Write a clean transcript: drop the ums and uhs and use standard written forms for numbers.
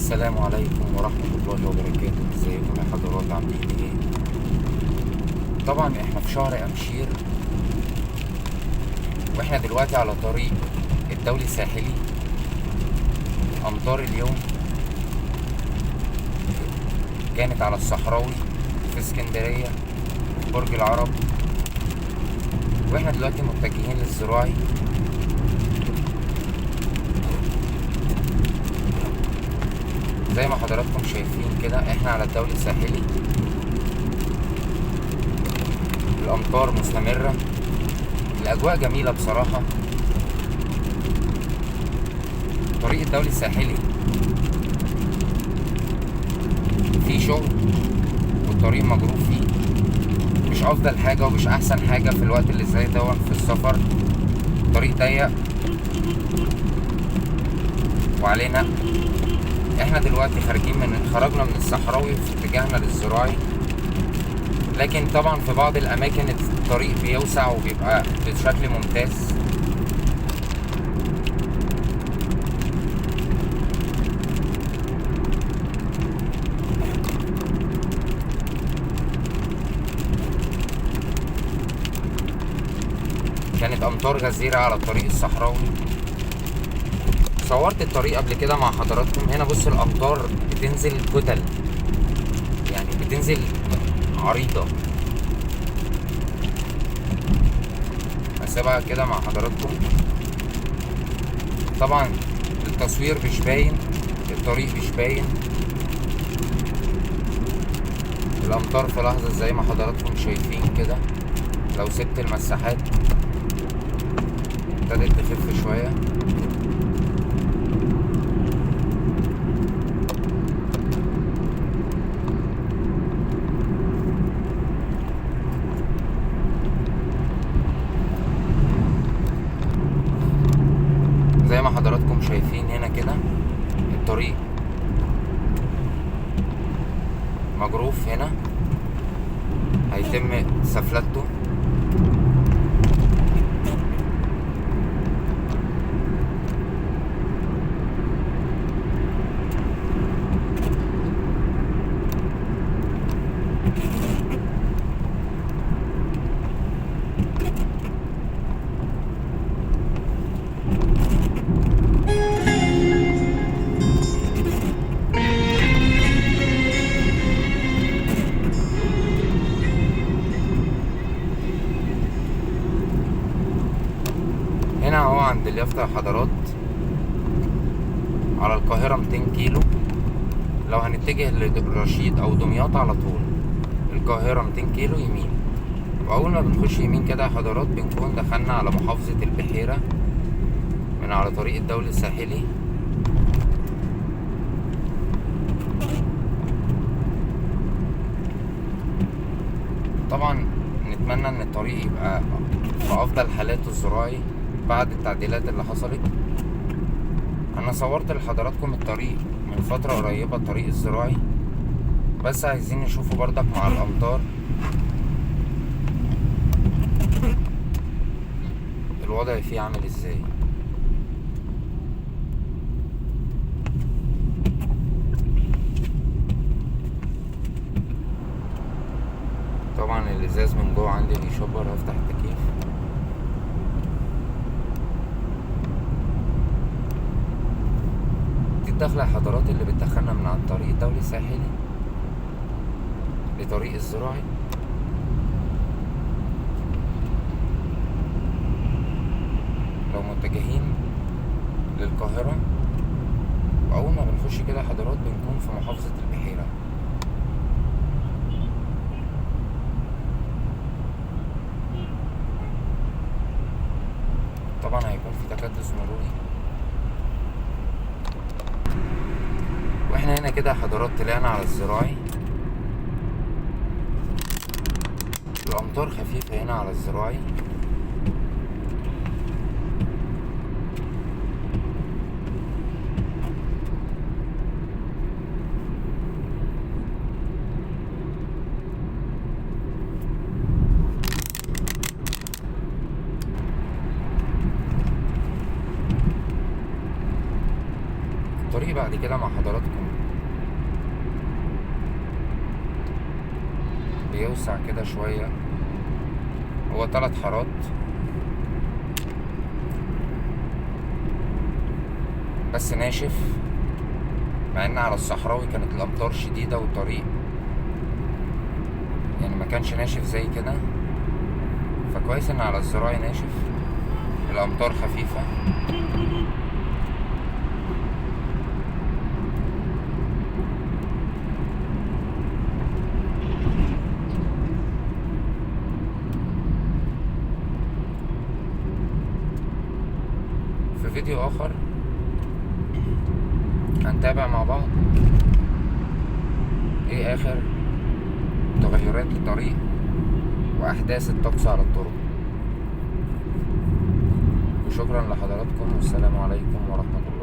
السلام عليكم ورحمة الله وبركاته. ازيكم يا حضرات، عاملين ايه؟ طبعا احنا في شهر امشير، واحنا دلوقتي على طريق الدولي الساحلي. امطار اليوم كانت على الصحراوي في اسكندرية في برج العرب، واحنا دلوقتي متجهين للزراعي. زي ما حضراتكم شايفين كده احنا على الدولي الساحلي، الامطار مستمرة، الاجواء جميلة بصراحة. طريق الدولي الساحلي فيه شغل والطريق مجروف فيه، مش افضل حاجة ومش احسن حاجة في الوقت اللي زي ده في السفر. طريق ضيق وعلينا. احنا دلوقتي خرجنا من الصحراوي في اتجاهنا للزراعي، لكن طبعا في بعض الاماكن الطريق بيوسع وبيبقى بشكل ممتاز. كانت امطار غزيرة على الطريق الصحراوي. صورت الطريق قبل كده مع حضراتكم. هنا بص، الامطار بتنزل كتل، يعني بتنزل عريضة. هسيبها كده مع حضراتكم. طبعا التصوير مش باين، الطريق مش باين، الامطار في لحظة زي ما حضراتكم شايفين كده. لو سبت المساحات ابتدت تخف شوية. زي ما حضراتكم شايفين هنا كده الطريق مجروف، هنا هيتم سفلته. هنا اهو عند اليافطة يا حضرات، على القاهرة 200 كيلو. لو هنتجه لرشيد او دمياط على طول، القاهرة 200 كيلو يمين، واول ما بنخش يمين كده يا حضرات بنكون دخلنا على محافظة البحيرة من على طريق الدولي الساحلي. طبعا نتمنى ان الطريق يبقى في افضل حالاته الزراعي بعد التعديلات اللي حصلت. انا صورت لحضراتكم الطريق من فترة قريبة، الطريق الزراعي، بس عايزين نشوفه بردك مع الامطار الوضع فيه عامل ازاي. طبعا الازاز من جوه عندي بيشبر، هفتح التكييف. دي الدخلة يا حضرات اللي بتدخلنا من على الطريق الدولي الساحلي لطريق الزراعي. لو متجهين للقاهرة، وأول ما بنخش كده يا حضرات بنكون في محافظة البحيرة. طبعا هيكون في تكدس مروري. واحنا هنا كده يا حضرات طلعنا على الزراعي. الامطار خفيفة هنا على الزراعي. الطريق بعد كده مع حضراتكم بيوسع كده شوية، هو 3 حارات بس ناشف، مع ان على الصحراوي كانت الامطار شديدة والطريق يعني ما كانش ناشف زي كده، فكويس ان على الزراعي ناشف، الامطار خفيفة. في فيديو اخر هنتابع مع بعض ايه اخر تغيرات الطريق واحداث الطقس على الطرق. وشكرا لحضراتكم والسلام عليكم ورحمة الله.